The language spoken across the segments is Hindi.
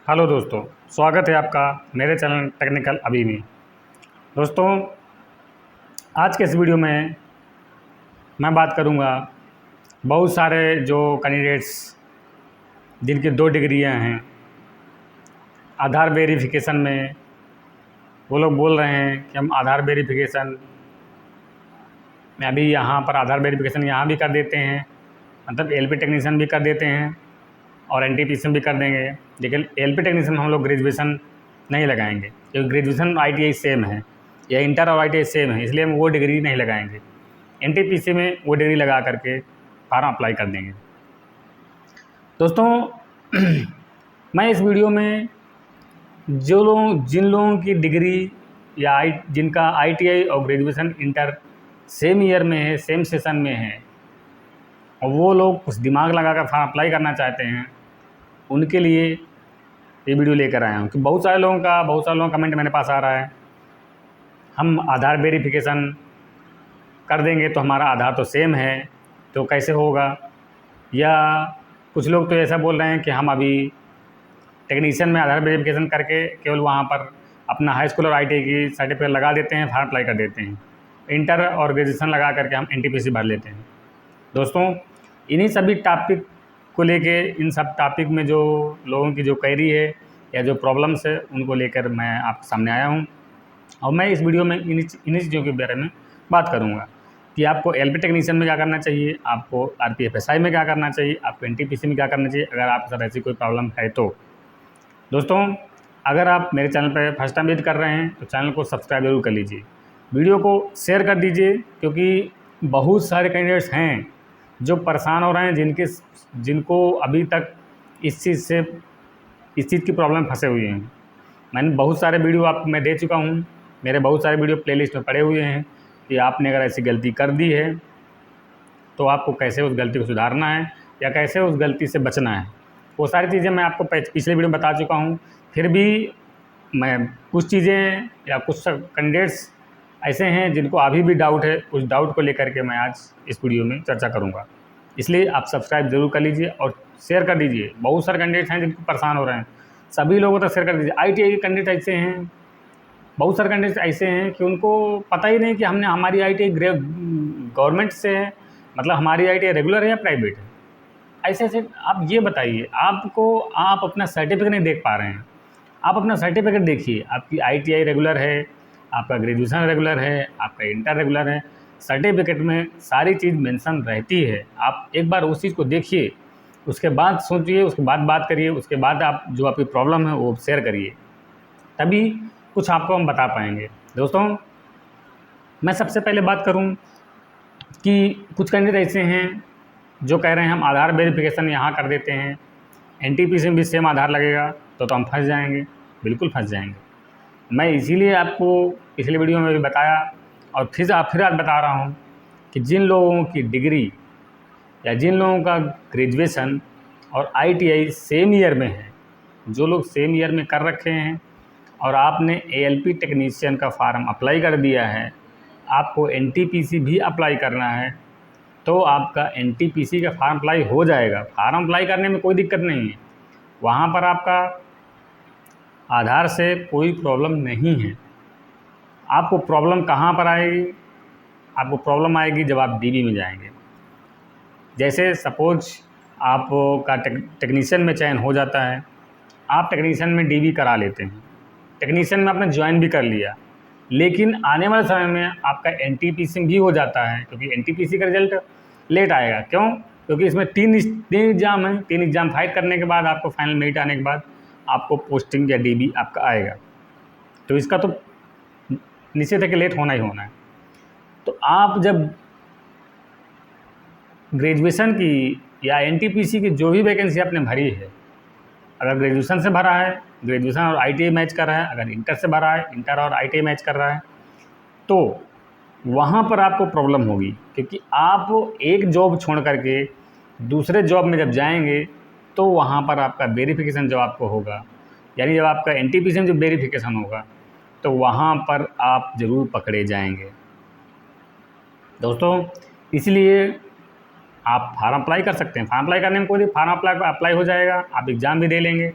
हेलो दोस्तों, स्वागत है आपका मेरे चैनल टेक्निकल अभी में। दोस्तों, आज के इस वीडियो में मैं बात करूंगा बहुत सारे जो कैंडिडेट्स जिनकी 2 डिग्रियां हैं आधार वेरिफिकेशन में, वो लोग बोल रहे हैं कि हम आधार वेरिफिकेशन में अभी यहाँ पर आधार वेरिफिकेशन यहाँ भी कर देते हैं, मतलब एलपी टेक्नीशियन भी कर देते हैं और एनटीपीसी भी कर देंगे। लेकिन एलपी टेक्नीशियन में हम लोग ग्रेजुएशन नहीं लगाएंगे क्योंकि ग्रेजुएशन आईटीआई सेम है या इंटर और आईटीआई सेम है, इसलिए हम वो डिग्री नहीं लगाएंगे। एनटीपीसी में वो डिग्री लगा करके फॉर्म अप्लाई कर देंगे। दोस्तों, मैं इस वीडियो में जिन लोगों की डिग्री या जिनका आईटीआई और ग्रेजुएशन इंटर सेम ईयर में है, सेम सेशन में है, और वो लोग कुछ दिमाग लगाकर फॉर्म अप्लाई करना चाहते हैं, उनके लिए ये वीडियो लेकर आया हूँ कि बहुत सारे लोगों का कमेंट मेरे पास आ रहा है, हम आधार वेरिफिकेशन कर देंगे तो हमारा आधार तो सेम है, तो कैसे होगा। या कुछ लोग तो ऐसा बोल रहे हैं कि हम अभी टेक्नीशियन में आधार वेरिफिकेशन करके केवल वहाँ पर अपना हाई स्कूल और आईटीआई की सर्टिफिकेट लगा देते हैं, फॉर्म अप्लाई कर देते हैं, इंटर और ग्रेजुएशन लगा करके हम एनटीपीसी भर लेते हैं। दोस्तों, इन्हीं सभी टॉपिक को लेके, इन सब टॉपिक में जो लोगों की जो क्वेरी है या जो प्रॉब्लम्स है, उनको लेकर मैं आपके सामने आया हूँ और मैं इस वीडियो में इन्हीं चीज़ों के बारे में बात करूँगा कि आपको एलपी टेक्नीशियन में क्या करना चाहिए, आपको आरपीएफएसआई में क्या करना चाहिए, आपको एनटीपीसी में क्या करना चाहिए अगर आपके साथ ऐसी कोई प्रॉब्लम है तो। दोस्तों, अगर आप मेरे चैनल पर फर्स्ट टाइम विजिट कर रहे हैं तो चैनल को सब्सक्राइब जरूर कर लीजिए, वीडियो को शेयर कर दीजिए, क्योंकि बहुत सारे कैंडिडेट्स हैं जो परेशान हो रहे हैं, जिनको अभी तक इस चीज़ की प्रॉब्लम फंसे हुए हैं। मैंने बहुत सारे वीडियो मैं दे चुका हूँ, मेरे बहुत सारे वीडियो प्लेलिस्ट में पड़े हुए हैं कि आपने अगर ऐसी गलती कर दी है तो आपको कैसे उस गलती को सुधारना है या कैसे उस गलती से बचना है। वो सारी चीज़ें मैं आपको पिछले वीडियो में बता चुका हूँ। फिर भी मैं कुछ चीज़ें या कुछ कैंडिडेट्स ऐसे हैं जिनको अभी भी डाउट है, उस डाउट को लेकर के मैं आज इस वीडियो में चर्चा करूँगा। इसलिए आप सब्सक्राइब ज़रूर कर लीजिए और शेयर कर दीजिए। बहुत सारे कैंडिडेट्स हैं जिनको परेशान हो रहे हैं, सभी लोगों तक शेयर कर दीजिए। आईटीआई के कैंडिडेट ऐसे हैं, बहुत सारे कैंडिडेट्स ऐसे हैं कि उनको पता ही नहीं कि हमारी आईटीआई गवर्नमेंट से है, मतलब हमारी आईटीआई रेगुलर है या प्राइवेट है। ऐसे ऐसे आप ये बताइए, आप अपना सर्टिफिकेट नहीं देख पा रहे हैं। आप अपना सर्टिफिकेट देखिए, आपकी आईटीआई रेगुलर है, आपका ग्रेजुएशन रेगुलर है, आपका इंटर रेगुलर है, सर्टिफिकेट में सारी चीज़ मेंशन रहती है। आप एक बार उस चीज़ को देखिए, उसके बाद सोचिए, उसके बाद बात करिए, उसके बाद आप जो आपकी प्रॉब्लम है वो शेयर करिए, तभी कुछ आपको हम बता पाएंगे। दोस्तों, मैं सबसे पहले बात करूं कि कुछ कैंडिडेट ऐसे हैं जो कह रहे हैं हम आधार वेरिफिकेशन यहाँ कर देते हैं, एनटीपीसी में भी सेम आधार लगेगा तो हम फंस जाएंगे। बिल्कुल फंस जाएंगे। मैं इसीलिए आपको पिछले वीडियो में भी बताया और फिर आज बता रहा हूँ कि जिन लोगों की डिग्री या जिन लोगों का ग्रेजुएशन और आईटीआई सेम ईयर में है, जो लोग सेम ईयर में कर रखे हैं और आपने एएलपी टेक्नीशियन का फार्म अप्लाई कर दिया है, आपको एनटीपीसी भी अप्लाई करना है, तो आपका एनटीपीसी का फार्म अप्लाई हो जाएगा। फार्म अप्लाई करने में कोई दिक्कत नहीं है, वहाँ पर आपका आधार से कोई प्रॉब्लम नहीं है। आपको प्रॉब्लम कहाँ पर आएगी? आपको प्रॉब्लम आएगी जब आप डीबी में जाएंगे। जैसे सपोज आपका टेक्नीशियन में चयन हो जाता है, आप टेक्नीशियन में डीबी करा लेते हैं, टेक्नीशियन में आपने ज्वाइन भी कर लिया, लेकिन आने वाले समय में आपका एनटीपीसी भी हो जाता है, क्योंकि एनटीपीसी का रिजल्ट लेट आएगा। क्यों? क्योंकि इसमें तीन एग्ज़ाम हैं, 3 एग्ज़ाम फाइट करने के बाद आपको फाइनल मेरिट आने के बाद आपको पोस्टिंग या डीबी आपका आएगा, तो इसका तो निश्चित है कि लेट होना ही होना है। तो आप जब ग्रेजुएशन की या एनटीपीसी की जो भी वैकेंसी आपने भरी है, अगर ग्रेजुएशन से भरा है, ग्रेजुएशन और आईटीआई मैच कर रहा है, अगर इंटर से भरा है, इंटर और आईटीआई मैच कर रहा है, तो वहाँ पर आपको प्रॉब्लम होगी, क्योंकि आप एक जॉब छोड़ करके दूसरे जॉब में जब जाएंगे तो वहाँ पर आपका वेरिफिकेशन जब आपको होगा, यानी जब आपका एनटीपीसी में जब वेरिफिकेशन होगा, तो वहाँ पर आप ज़रूर पकड़े जाएंगे। दोस्तों, इसलिए आप फार्म अप्लाई कर सकते हैं। फार्म अप्लाई करने में कोई फार्म अप्लाई हो जाएगा, आप एग्ज़ाम भी दे लेंगे,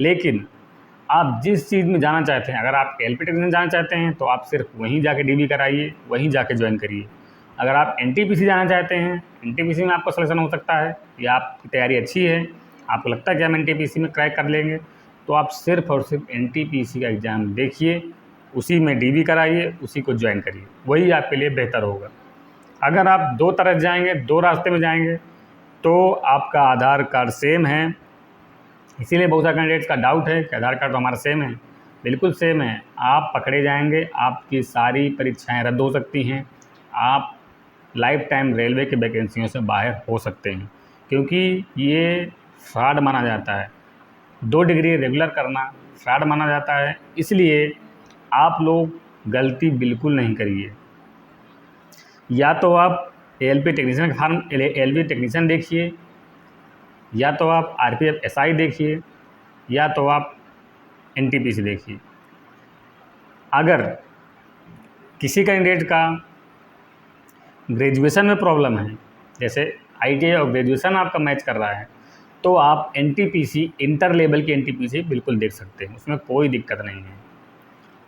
लेकिन आप जिस चीज़ में जाना चाहते हैं, अगर आप एलपी टेक्नीशियन जाना चाहते हैं तो आप सिर्फ वहीं जाके डीबी कराइए, वहीं जाके ज्वाइन करिए। अगर आप एनटीपीसी जाना चाहते हैं, एनटीपीसी में आपका सिलेक्शन हो सकता है या आपकी तैयारी अच्छी है, आपको लगता है कि हम एनटीपीसी में क्रैक कर लेंगे, तो आप सिर्फ और सिर्फ एनटीपीसी का एग्ज़ाम देखिए, उसी में डीबी कराइए, उसी को ज्वाइन करिए, वही आपके लिए बेहतर होगा। अगर आप दो तरफ जाएंगे, दो रास्ते में जाएंगे, तो आपका आधार कार्ड सेम है, इसीलिए बहुत सारे कैंडिडेट्स का डाउट है कि आधार कार्ड तो हमारा सेम है। बिल्कुल सेम है, आप पकड़े जाएंगे, आपकी सारी परीक्षाएं रद्द हो सकती हैं, आप लाइफ टाइम रेलवे की वैकेंसियों से बाहर हो सकते हैं, क्योंकि ये फ्रॉड माना जाता है। 2 डिग्री रेगुलर करना फ्रॉड माना जाता है, इसलिए आप लोग गलती बिल्कुल नहीं करिए। या तो आप एएलपी टेक्नीशियन का फॉर्म एएलपी टेक्नीशियन देखिए, या तो आप आरपीएफ एसआई देखिए, या तो आप एनटीपीसी देखिए। अगर किसी कैंडिडेट का ग्रेजुएशन में प्रॉब्लम है, जैसे आईटीआई और ग्रेजुएशन आपका मैच कर रहा है, तो आप एनटीपीसी इंटर लेवल की एनटीपीसी बिल्कुल देख सकते हैं, उसमें कोई दिक्कत नहीं है।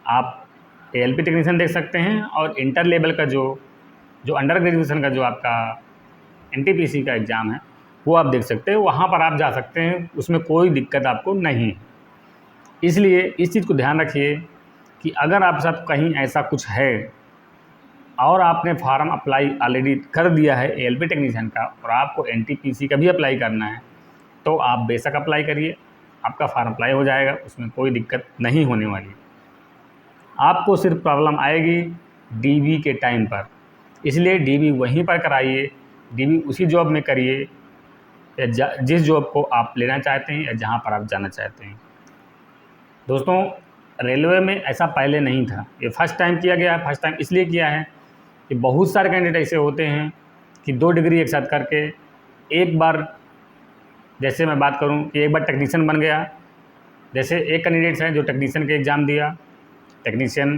आप एएलपी टेक्नीशियन देख सकते हैं और इंटर लेवल का जो अंडर ग्रेजुएशन का जो आपका एनटीपीसी का एग्ज़ाम है वो आप देख सकते हैं, वहाँ पर आप जा सकते हैं, उसमें कोई दिक्कत आपको नहीं है। इसलिए इस चीज़ को ध्यान रखिए कि अगर आप साथ कहीं ऐसा कुछ है और आपने फार्म अप्लाई ऑलरेडी कर दिया है एएलपी टेक्नीशियन का और आपको एनटीपीसी का भी अप्लाई करना है, तो आप बेशक अप्लाई करिए, आपका फार्म अप्लाई हो जाएगा, उसमें कोई दिक्कत नहीं होने वाली। आपको सिर्फ प्रॉब्लम आएगी डीबी के टाइम पर, इसलिए डीबी वहीं पर कराइए, डीबी उसी जॉब में करिए या जिस जॉब को आप लेना चाहते हैं या जहाँ पर आप जाना चाहते हैं। दोस्तों, रेलवे में ऐसा पहले नहीं था, ये फर्स्ट टाइम किया गया है। फर्स्ट टाइम इसलिए किया है कि बहुत सारे कैंडिडेट ऐसे होते हैं कि 2 डिग्री एक साथ करके एक बार, जैसे मैं बात करूं कि एक बार टेक्नीशियन बन गया, जैसे एक कैंडिडेट्स हैं जो टेक्नीशियन के एग्ज़ाम दिया, टेक्नीशियन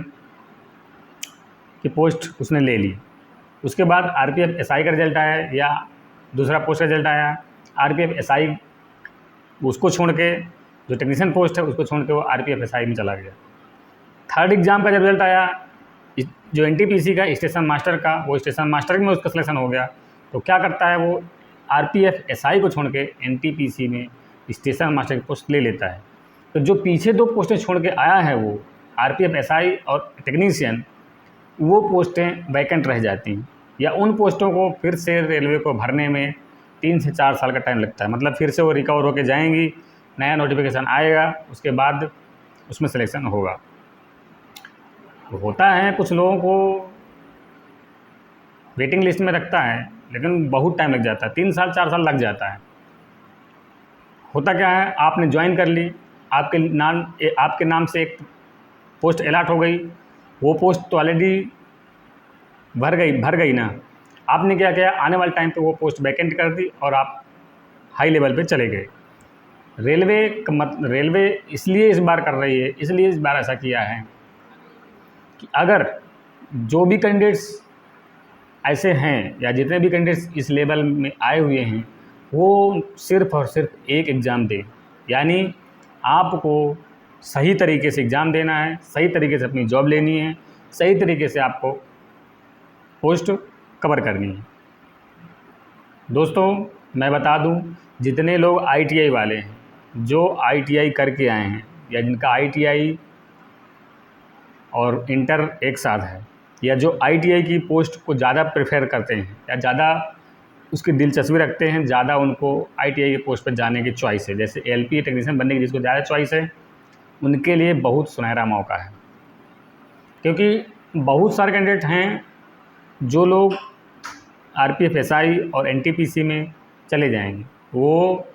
की पोस्ट उसने ले ली, उसके बाद आरपीएफ एसआई का रिजल्ट आया या दूसरा पोस्ट का रिजल्ट आया, आरपीएफ एसआई उसको छोड़ के, जो टेक्नीशियन पोस्ट है उसको छोड़ के वो आरपीएफ एसआई में चला गया। थर्ड एग्ज़ाम का जब रिजल्ट आया, जो एनटीपीसी का स्टेशन मास्टर का, वो स्टेशन मास्टर में उसका सिलेक्शन हो गया, तो क्या करता है वो आरपीएफ एसआई को छोड़ के एनटीपीसी में स्टेशन मास्टर की पोस्ट ले लेता है। तो जो पीछे 2 पोस्टें छोड़ के आया है वो आरपीएफ एसआई और टेक्नीशियन, वो पोस्टें वैकेंट रह जाती हैं, या उन पोस्टों को फिर से रेलवे को भरने में 3 से 4 साल का टाइम लगता है। मतलब फिर से वो रिकवर होकर जाएंगी, नया नोटिफिकेशन आएगा, उसके बाद उसमें सिलेक्शन होगा। होता है कुछ लोगों को वेटिंग लिस्ट में रखता है, लेकिन बहुत टाइम लग जाता है, 3 साल 4 साल लग जाता है। होता क्या है, आपने ज्वाइन कर ली, आपके नाम से एक पोस्ट अलॉट हो गई, वो पोस्ट तो ऑलरेडी भर गई ना। आपने क्या किया, आने वाले टाइम पे वो पोस्ट वैकेंट कर दी और आप हाई लेवल पे चले गए। रेलवे इसलिए इस बार कर रही है, इसलिए इस बार ऐसा किया है कि अगर जो भी कैंडिडेट्स ऐसे हैं या जितने भी कैंडिडेट्स इस लेवल में आए हुए हैं, वो सिर्फ़ और सिर्फ एक एग्ज़ाम दें। यानी आपको सही तरीके से एग्ज़ाम देना है, सही तरीके से अपनी जॉब लेनी है, सही तरीके से आपको पोस्ट कवर करनी है। दोस्तों, मैं बता दूं, जितने लोग आईटीआई वाले हैं, जो आईटीआई करके आए हैं या जिनका आईटीआई और इंटर एक साथ है, या जो आईटीआई की पोस्ट को ज़्यादा प्रेफर करते हैं या ज़्यादा उसकी दिलचस्पी रखते हैं, ज़्यादा उनको आईटीआई की पोस्ट पर जाने की चॉइस है, जैसे एलपी टेक्नीशियन बनने की जिसको ज़्यादा चॉइस है, उनके लिए बहुत सुनहरा मौका है। क्योंकि बहुत सारे कैंडिडेट हैं जो लोग आरपीएफ एसआई और एनटीपीसी में चले जाएंगे, वो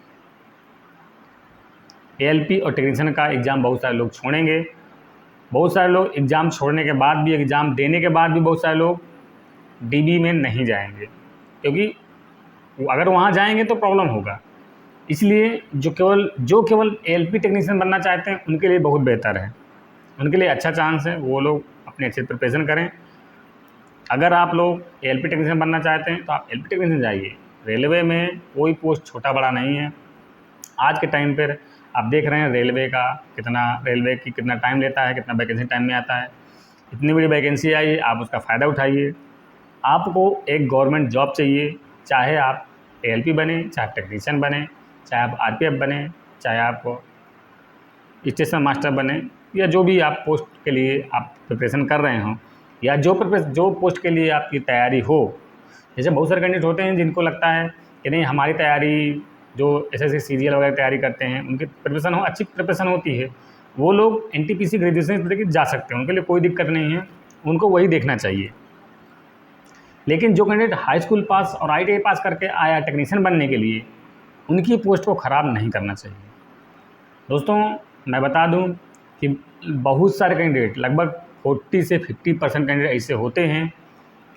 एएलपी और टेक्नीशियन का एग्ज़ाम बहुत सारे लोग छोड़ेंगे। बहुत सारे लोग एग्ज़ाम छोड़ने के बाद भी, एग्ज़ाम देने के बाद भी बहुत सारे लोग डीबी में नहीं जाएंगे, क्योंकि अगर वहाँ जाएंगे तो प्रॉब्लम होगा। इसलिए जो केवल एएलपी टेक्नीशियन बनना चाहते हैं उनके लिए बहुत बेहतर है, उनके लिए अच्छा चांस है, वो लोग अपने अच्छे प्रिपरेशन करें। अगर आप लोग एएलपी टेक्नीशियन बनना चाहते हैं तो आप एएलपी टेक्नीशियन जाइए। रेलवे में कोई पोस्ट छोटा बड़ा नहीं है। आज के टाइम पर आप देख रहे हैं रेलवे की कितना टाइम लेता है, कितना वैकेंसी टाइम में आता है। इतनी बड़ी वैकेंसी आई है, आप उसका फ़ायदा उठाइए। आपको एक गवर्नमेंट जॉब चाहिए, चाहे आप ALP बने, चाहे टेक्नीशियन बने, चाहे आप RPF बने, चाहे आप स्टेशन मास्टर बने, या जो भी आप पोस्ट के लिए आप प्रिपरेशन कर रहे हों, या जो पोस्ट के लिए आपकी तैयारी हो। जैसे बहुत सारे कैंडिडेट होते हैं जिनको लगता है कि नहीं, हमारी तैयारी जो SSC सीरियल वगैरह तैयारी करते हैं उनकी प्रिपरेशन अच्छी प्रिपरेशन होती है, वो लोग NTPC ग्रेजुएशन करके जा सकते हैं, उनके लिए कोई दिक्कत नहीं है, उनको वही देखना चाहिए। लेकिन जो कैंडिडेट हाई स्कूल पास और ITI पास करके आया टेक्नीशियन बनने के लिए, उनकी पोस्ट को ख़राब नहीं करना चाहिए। दोस्तों, मैं बता दूं कि बहुत सारे कैंडिडेट, लगभग 40 से 50% कैंडिडेट ऐसे होते हैं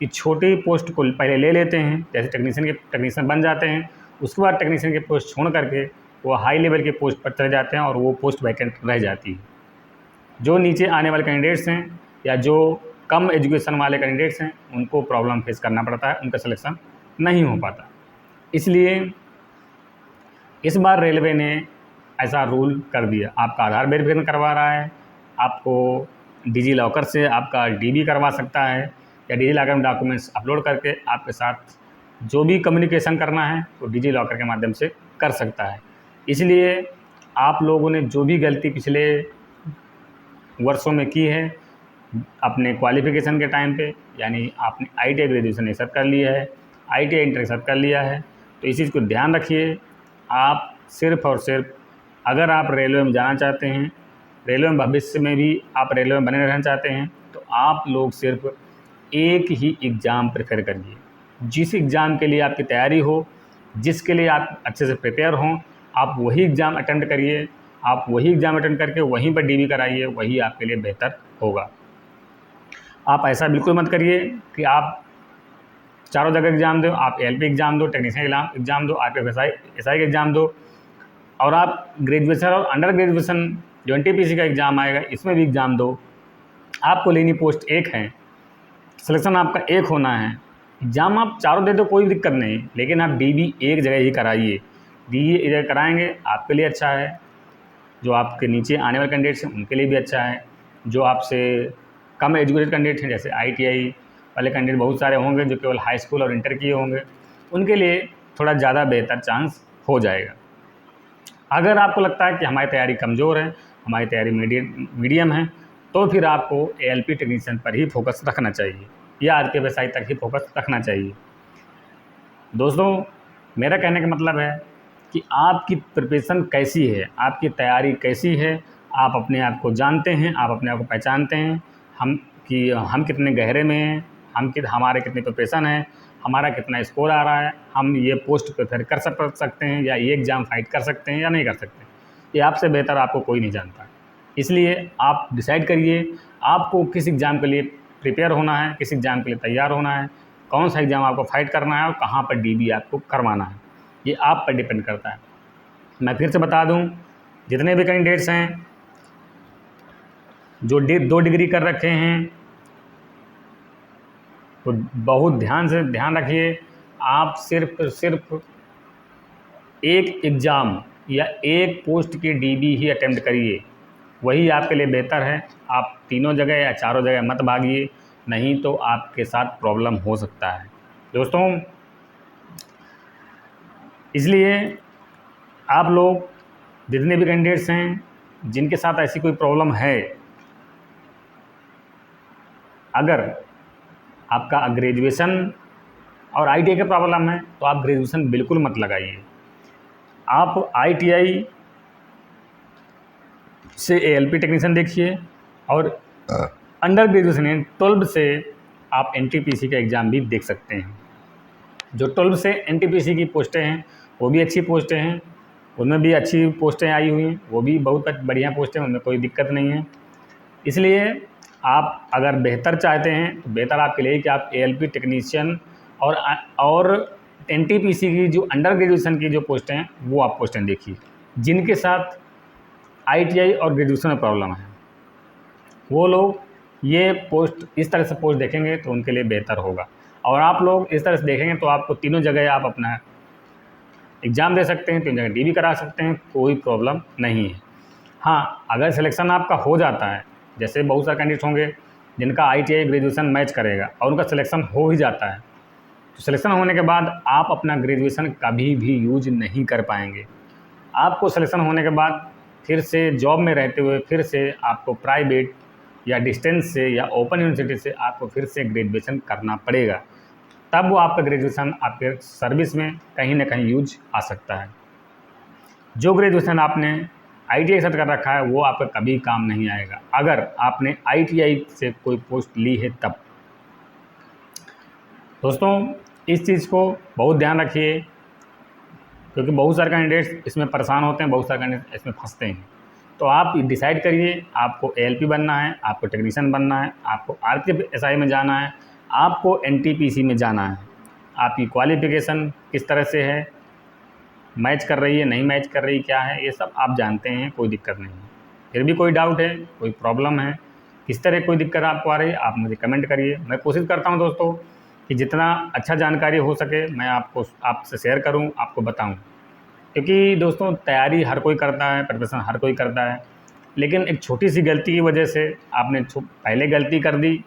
कि छोटी पोस्ट को पहले ले लेते हैं, जैसे टेक्नीशियन बन जाते हैं, उसके बाद टेक्नीशियन की पोस्ट छोड़ करके वो हाई लेवल के पोस्ट पर चले जाते हैं और वो पोस्ट वैकेंट रह जाती है। जो नीचे आने वाले कैंडिडेट्स हैं या जो कम एजुकेशन वाले कैंडिडेट्स हैं, उनको प्रॉब्लम फेस करना पड़ता है, उनका सिलेक्शन नहीं हो पाता। इसलिए इस बार रेलवे ने ऐसा रूल कर दिया, आपका आधार वेरिफिकेशन करवा रहा है, आपको डिजी लॉकर से आपका DB करवा सकता है, या डिजी लॉकर में डॉक्यूमेंट्स अपलोड करके आपके साथ जो भी कम्युनिकेशन करना है वो डिजी लॉकर के माध्यम से कर सकता है। इसलिए आप लोगों ने जो भी गलती पिछले वर्षों में की है अपने क्वालिफ़िकेशन के टाइम पे, यानी आपने ITI ग्रेजुएशन एक साथ कर लिया है, ITI इंटर एक साथ कर लिया है, तो इस चीज़ को ध्यान रखिए। आप सिर्फ़ और सिर्फ अगर आप रेलवे में जाना चाहते हैं, रेलवे में भविष्य में भी आप रेलवे में बने रहना चाहते हैं, तो आप लोग सिर्फ एक ही एग्ज़ाम प्रेफर करिए। जिस एग्ज़ाम के लिए आपकी तैयारी हो, जिसके लिए आप अच्छे से प्रिपेयर हों, आप वही एग्ज़ाम अटेंड करिए। आप वही एग्ज़ाम अटेंड करके वहीं पर DB कराइए, वही आपके लिए बेहतर होगा। आप ऐसा बिल्कुल मत करिए कि आप चारों जगह एग्ज़ाम दो, आप ALP एग्ज़ाम दो, टेक्नीशियन एग्ज़ाम दो, RPF SI का एग्ज़ाम दो, और आप ग्रेजुएशन और अंडर ग्रेजुएशन जो NTPC का एग्ज़ाम आएगा इसमें भी एग्ज़ाम दो। आपको लेनी पोस्ट एक है, सिलेक्शन आपका एक होना है। एग्ज़ाम आप चारों दे दो, कोई दिक्कत नहीं, लेकिन आप DB एक जगह ही कराइए। DB एक जगह कराएंगे आपके लिए अच्छा है, जो आपके नीचे आने वाले कैंडिडेट्स हैं उनके लिए भी अच्छा है, जो आपसे कम एजुकेटेड कैंडिडेट हैं, जैसे ITI वाले कैंडिडेट बहुत सारे होंगे जो केवल हाई स्कूल और इंटर किए होंगे, उनके लिए थोड़ा ज़्यादा बेहतर चांस हो जाएगा। अगर आपको लगता है कि हमारी तैयारी कमज़ोर है, हमारी तैयारी मीडियम है, तो फिर आपको ALP टेक्नीशियन पर ही फोकस रखना चाहिए, या RPF SI तक ही फोकस रखना चाहिए। दोस्तों, मेरा कहने का मतलब है कि आपकी प्रिपरेशन कैसी है, आपकी तैयारी कैसी है, आप अपने आप को जानते हैं, आप अपने आप को पहचानते हैं हम कितने गहरे में हैं, हमारे कितनी प्रिपरेशन है, हमारा कितना स्कोर आ रहा है, हम ये पोस्ट प्रेफर कर सकते हैं या ये एग्ज़ाम फाइट कर सकते हैं या नहीं कर सकते। ये आपसे बेहतर आपको कोई नहीं जानता। इसलिए आप डिसाइड करिए आपको किस एग्ज़ाम के लिए प्रिपेयर होना है, किस एग्ज़ाम के लिए तैयार होना है, कौन सा एग्ज़ाम आपको फाइट करना है और कहाँ पर DB आपको करवाना है, ये आप पर डिपेंड करता है। मैं फिर से बता दूं, जितने भी कैंडिडेट्स हैं जो 2 डिग्री कर रखे हैं, तो बहुत ध्यान रखिए। आप सिर्फ एक एग्ज़ाम या एक पोस्ट की DB ही अटेम्प्ट करिए, वही आपके लिए बेहतर है। आप तीनों जगह या चारों जगह मत भागिए, नहीं तो आपके साथ प्रॉब्लम हो सकता है। दोस्तों, इसलिए आप लोग जितने भी कैंडिडेट्स हैं जिनके साथ ऐसी कोई प्रॉब्लम है, अगर आपका ग्रेजुएशन और ITI का प्रॉब्लम है तो आप ग्रेजुएशन बिल्कुल मत लगाइए। आप ITI से ALP टेक्नीशियन देखिए, और अंडर ग्रेजुएशन 12 से आप NTPC का एग्ज़ाम भी देख सकते हैं। जो 12 से NTPC की पोस्टें हैं वो भी अच्छी पोस्टें हैं, उनमें भी अच्छी पोस्टें आई हुई हैं, वो भी बहुत बढ़िया पोस्टें हैं, उनमें कोई दिक्कत नहीं है। इसलिए आप अगर बेहतर चाहते हैं तो बेहतर आपके लिए कि आप ALP टेक्नीशियन और NTPC की जो अंडर ग्रेजुएशन की जो पोस्टें हैं वो आप पोस्टें देखिए। जिनके साथ ITI और ग्रेजुएशन में प्रॉब्लम है, वो लोग ये पोस्ट इस तरह से पोस्ट देखेंगे तो उनके लिए बेहतर होगा। और आप लोग इस तरह से देखेंगे तो आपको तीनों जगह आप अपना एग्ज़ाम दे सकते हैं, 3 जगह DV करा सकते हैं, कोई प्रॉब्लम नहीं है। हाँ, अगर सिलेक्शन आपका हो जाता है, जैसे बहुत सारे कैंडिडेट होंगे जिनका ITI ग्रेजुएशन मैच करेगा और उनका सिलेक्शन हो ही जाता है, तो सिलेक्शन होने के बाद आप अपना ग्रेजुएशन कभी भी यूज नहीं कर पाएंगे। आपको सिलेक्शन होने के बाद फिर से जॉब में रहते हुए फिर से आपको प्राइवेट या डिस्टेंस से या ओपन यूनिवर्सिटी से आपको फिर से ग्रेजुएशन करना पड़ेगा, तब वो आपका ग्रेजुएशन आपके सर्विस में कहीं ना कहीं यूज आ सकता है। जो ग्रेजुएशन आपने ITI से कर रखा है वो आपका कभी काम नहीं आएगा, अगर आपने ITI से कोई पोस्ट ली है तब। दोस्तों, इस चीज़ को बहुत ध्यान रखिए, क्योंकि बहुत सारे कैंडिडेट्स इसमें परेशान होते हैं, बहुत सारे कैंडिडेट इसमें फंसते हैं। तो आप डिसाइड करिए, आपको ALP बनना है, आपको टेक्नीशियन बनना है, आपको RPSI में जाना है, आपको NTPC में जाना है, आपकी क्वालिफ़िकेशन किस तरह से है, मैच कर रही है नहीं मैच कर रही क्या है, ये सब आप जानते हैं, कोई दिक्कत नहीं है। फिर भी कोई डाउट है, कोई प्रॉब्लम है, किस तरह कोई दिक्कत आपको आ रही है, आप मुझे कमेंट करिए। मैं कोशिश करता हूँ दोस्तों कि जितना अच्छा जानकारी हो सके मैं आपसे शेयर करूँ, आपको बताऊँ, क्योंकि दोस्तों तैयारी हर कोई करता है, प्रिपरेशन हर कोई करता है, लेकिन एक छोटी सी गलती की वजह से आपने पहले गलती कर दी,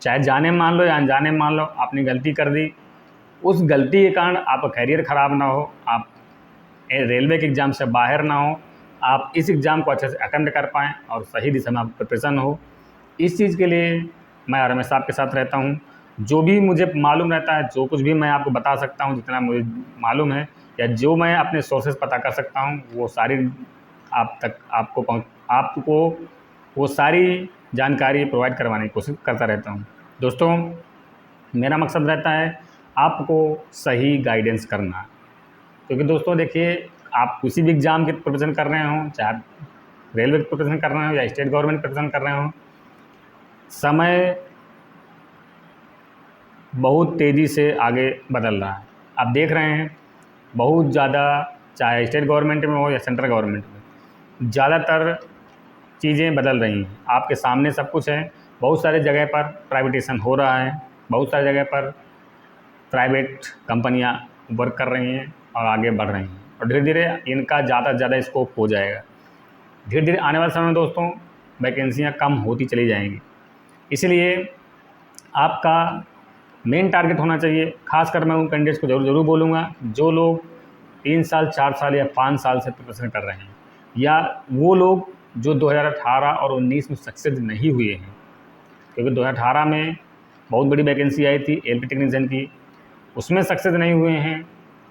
चाहे जाने मान लो या अनजाने मान लो, आपने गलती कर दी, उस गलती के कारण आपका करियर ख़राब ना हो, आप रेलवे के एग्ज़ाम से बाहर ना हो, आप इस एग्ज़ाम को अच्छे से अटेम्प्ट कर पाएँ और सही दिशा में आप प्रिपरेशन हो। इस चीज़ के लिए मैं हमेशा आपके साथ रहता हूँ। जो भी मुझे मालूम रहता है, जो कुछ भी मैं आपको बता सकता हूँ, जितना मुझे मालूम है या जो मैं अपने सोर्सेज पता कर सकता हूँ, वो सारी आपको वो सारी जानकारी प्रोवाइड करवाने की कोशिश करता रहता हूँ। दोस्तों, मेरा मकसद रहता है आपको सही गाइडेंस करना, क्योंकि दोस्तों देखिए, आप किसी भी एग्ज़ाम की प्रिपरेशन कर रहे हों, चाहे रेलवे की प्रिपरेशन कर रहे हो या स्टेट गवर्नमेंट प्रिपरेशन कर रहे हो, समय बहुत तेज़ी से आगे बदल रहा है। आप देख रहे हैं बहुत ज़्यादा, चाहे स्टेट गवर्नमेंट में हो या सेंट्रल गवर्नमेंट में, ज़्यादातर चीज़ें बदल रही हैं। आपके सामने सब कुछ है। बहुत सारे जगह पर प्राइवेटेशन हो रहा है, बहुत सारी जगह पर प्राइवेट कंपनियां वर्क कर रही हैं और आगे बढ़ रही हैं, और धीरे धीरे इनका ज़्यादा से ज़्यादा स्कोप हो जाएगा। धीरे धीरे आने वाले समय में दोस्तों वैकेंसियाँ कम होती चली जाएंगी। इसलिए आपका मेन टारगेट होना चाहिए, खासकर मैं उन कैंडिडेट्स को ज़रूर बोलूँगा जो लोग 3 साल 4 साल या 5 साल से प्रिपरेशन कर रहे हैं, या वो लोग जो 2018 और 19 में सक्सेस नहीं हुए हैं, क्योंकि 2018 में बहुत बड़ी वैकेंसी आई थी LP टेक्नीशियन की, उसमें सक्सेस नहीं हुए हैं।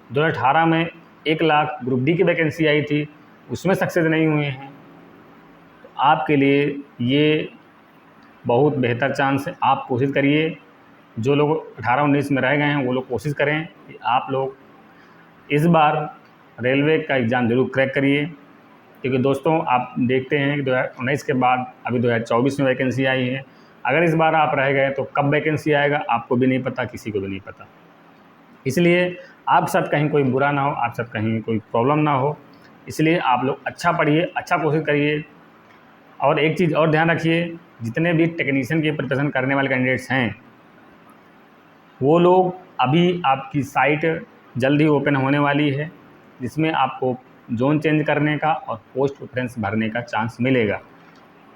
2018 में 1 लाख ग्रुप D की वैकेंसी आई थी, उसमें सक्सेस नहीं हुए हैं। तो आपके लिए ये बहुत बेहतर चांस है, आप कोशिश करिए। जो लोग 18-19 में रह गए हैं वो लोग कोशिश करें कि आप लोग इस बार रेलवे का एग्ज़ाम ज़रूर क्रैक करिए, क्योंकि दोस्तों आप देखते हैं कि 2019 के बाद अभी 2024 में वैकेंसी आई है। अगर इस बार आप रह गए तो कब वैकेंसी आएगा आपको भी नहीं पता, किसी को भी नहीं पता। इसलिए आपके साथ कहीं कोई बुरा ना हो, आपके साथ कहीं कोई प्रॉब्लम ना हो, इसलिए आप लोग अच्छा पढ़िए, अच्छा कोशिश करिए। और एक चीज़ और ध्यान रखिए, जितने भी टेक्नीशियन की प्रिपरेशन करने वाले कैंडिडेट्स हैं, वो लोग अभी आपकी साइट जल्द ही ओपन होने वाली है, जिसमें आपको जोन चेंज करने का और पोस्ट प्रेफरेंस भरने का चांस मिलेगा।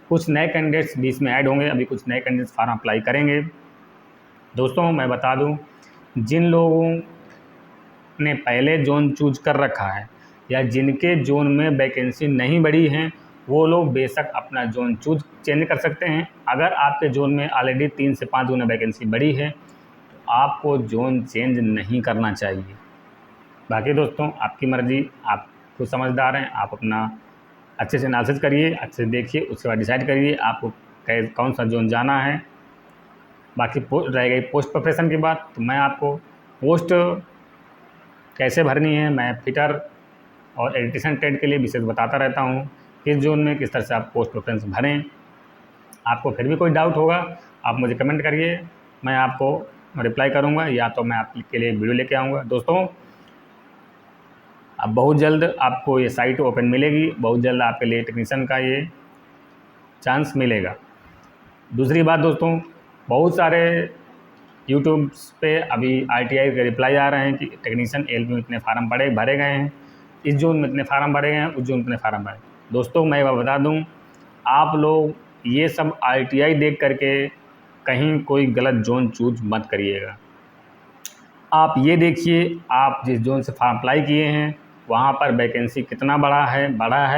कुछ नए कैंडिडेट्स भी इसमें ऐड होंगे, अभी कुछ नए कैंडिडेट्स फॉर्म अप्लाई करेंगे। दोस्तों मैं बता दूं, जिन लोगों ने पहले जोन चूज कर रखा है या जिनके जोन में वैकेंसी नहीं बढ़ी हैं, वो लोग बेशक अपना जोन चेंज कर सकते हैं। अगर आपके जोन में ऑलरेडी 3 से 5 गुना वैकेंसी बढ़ी है तो आपको जोन चेंज नहीं करना चाहिए। बाकी दोस्तों आपकी मर्ज़ी, आप खुद समझदार हैं, आप अपना अच्छे से एनालिसिस करिए, अच्छे से देखिए, उसके बाद डिसाइड करिए आपको कौन सा जोन जाना है। बाकी रह गई पोस्ट प्रिपरेशन की बात, तो मैं आपको पोस्ट कैसे भरनी है, मैं फिटर और इलेक्ट्रीशियन ट्रेड के लिए विशेष बताता रहता हूँ, किस जोन में किस तरह से आप पोस्ट प्रेफरेंस भरें। आपको फिर भी कोई डाउट होगा आप मुझे कमेंट करिए, मैं आपको रिप्लाई करूँगा, या तो मैं आपके लिए वीडियो लेके आऊँगा। दोस्तों अब बहुत जल्द आपको ये साइट ओपन मिलेगी, बहुत जल्द आपके लिए टेक्नीशियन का ये चांस मिलेगा। दूसरी बात दोस्तों, बहुत सारे यूट्यूब पे अभी आरटीआई के रिप्लाई आ रहे हैं कि टेक्नीशियन एल में इतने फार्म भरे गए हैं, इस जोन में इतने फार्म भरे गए हैं, उस जोन में इतने फार्म भरे। दोस्तों मैं एक बता दूं, आप लोग ये सब आरटीआई देख करके कहीं कोई गलत जोन चूज मत करिएगा। आप ये देखिए, आप जिस जोन से फॉर्म अप्लाई किए हैं वहाँ पर वैकेंसी कितना बढ़ा है,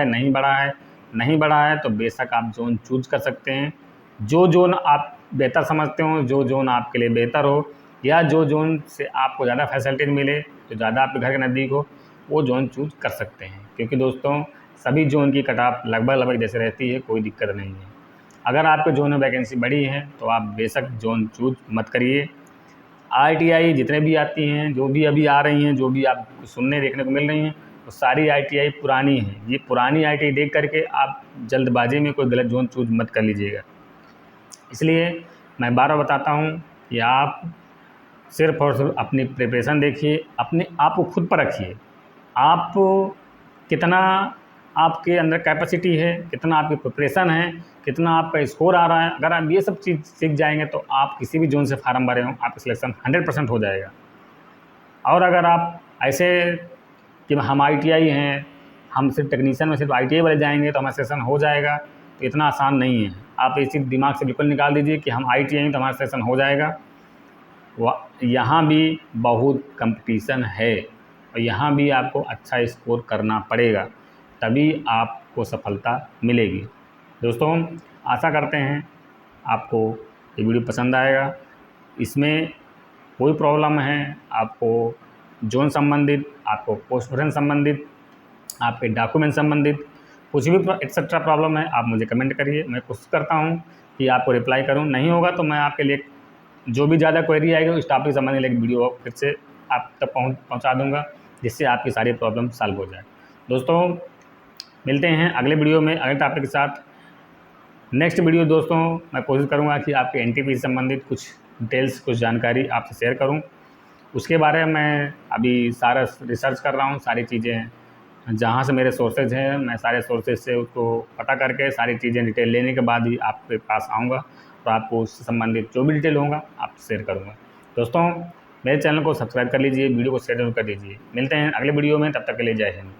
नहीं बढ़ा है, नहीं बढ़ा है तो बेशक आप जोन चूज कर सकते हैं। जो जोन आप बेहतर समझते हो, जो जोन आपके लिए बेहतर हो, या जो जोन से आपको ज़्यादा फैसिलिटीज़ मिले, जो ज़्यादा आपके घर के नज़दीक हो, वो जोन चूज कर सकते हैं। क्योंकि दोस्तों सभी जोन की कट ऑफ लगभग जैसे रहती है, कोई दिक्कत नहीं है। अगर आपके जोन में वैकेंसी बढ़ी है तो आप बेशक जोन चूज मत करिए। आरटीआई जितने भी आती हैं, जो भी अभी आ रही हैं, जो भी आपको सुनने देखने को मिल रही हैं, वो सारी आरटीआई पुरानी हैं। ये पुरानी आरटीआई देख करके आप जल्दबाजी में कोई गलत जोन चूज मत कर लीजिएगा। इसलिए मैं बार बार बताता हूँ कि आप सिर्फ और सिर्फ अपनी प्रिपरेशन देखिए, अपने आप को खुद पर रखिए। आप कितना आपके अंदर कैपेसिटी है, कितना आपकी प्रिपरेशन है, कितना आपका स्कोर आ रहा है, अगर आप ये सब चीज़ सीख जाएंगे तो आप किसी भी जोन से फार्म भरे हों, आपका सिलेक्शन 100% हो जाएगा। और अगर आप ऐसे कि हम आईटीआई हैं, हम सिर्फ टेक्नीशियन में सिर्फ आईटीआई वाले जाएंगे तो हमारा सिलेक्शन हो जाएगा, तो इतना आसान नहीं है। आप इसी दिमाग से बिल्कुल निकाल दीजिए कि हम आईटीआई हैं तो हमारा सिलेक्शन हो जाएगा। यहाँ भी बहुत कंपटीशन है और यहाँ भी आपको अच्छा स्कोर करना पड़ेगा, तभी आपको सफलता मिलेगी। दोस्तों आशा करते हैं आपको ये वीडियो पसंद आएगा। इसमें कोई प्रॉब्लम है, आपको जोन संबंधित, आपको पोस्ट प्रेफरेंस संबंधित, आपके डॉक्यूमेंट संबंधित कुछ भी एक्सेट्रा प्रॉब्लम है, आप मुझे कमेंट करिए। मैं कोशिश करता हूँ कि आपको रिप्लाई करूँ। नहीं होगा तो मैं आपके लिए जो भी ज़्यादा क्वेरी आएगी उस टॉपिक से संबंधित एक वीडियो फिर से आप तक पहुँचा दूँगा, जिससे आपकी सारी प्रॉब्लम सॉल्व हो जाए। दोस्तों मिलते हैं अगले वीडियो में अगले टॉपिक के साथ। नेक्स्ट वीडियो दोस्तों मैं कोशिश करूँगा कि आपके एनटीपीसी से संबंधित कुछ डिटेल्स, कुछ जानकारी आपसे शेयर करूँ। उसके बारे में मैं अभी सारा रिसर्च कर रहा हूँ, सारी चीज़ें जहाँ से मेरे सोर्सेज हैं मैं सारे सोर्सेज से उसको पता करके सारी चीज़ें डिटेल लेने के बाद ही आपके पास आऊँगा और आपको उससे संबंधित जो भी डिटेल होगा आपसे शेयर करूँगा। दोस्तों मेरे चैनल को सब्सक्राइब कर लीजिए, वीडियो को शेयर जरूर कर दीजिए। मिलते हैं अगले वीडियो में, तब तक के लिए जय हिंद।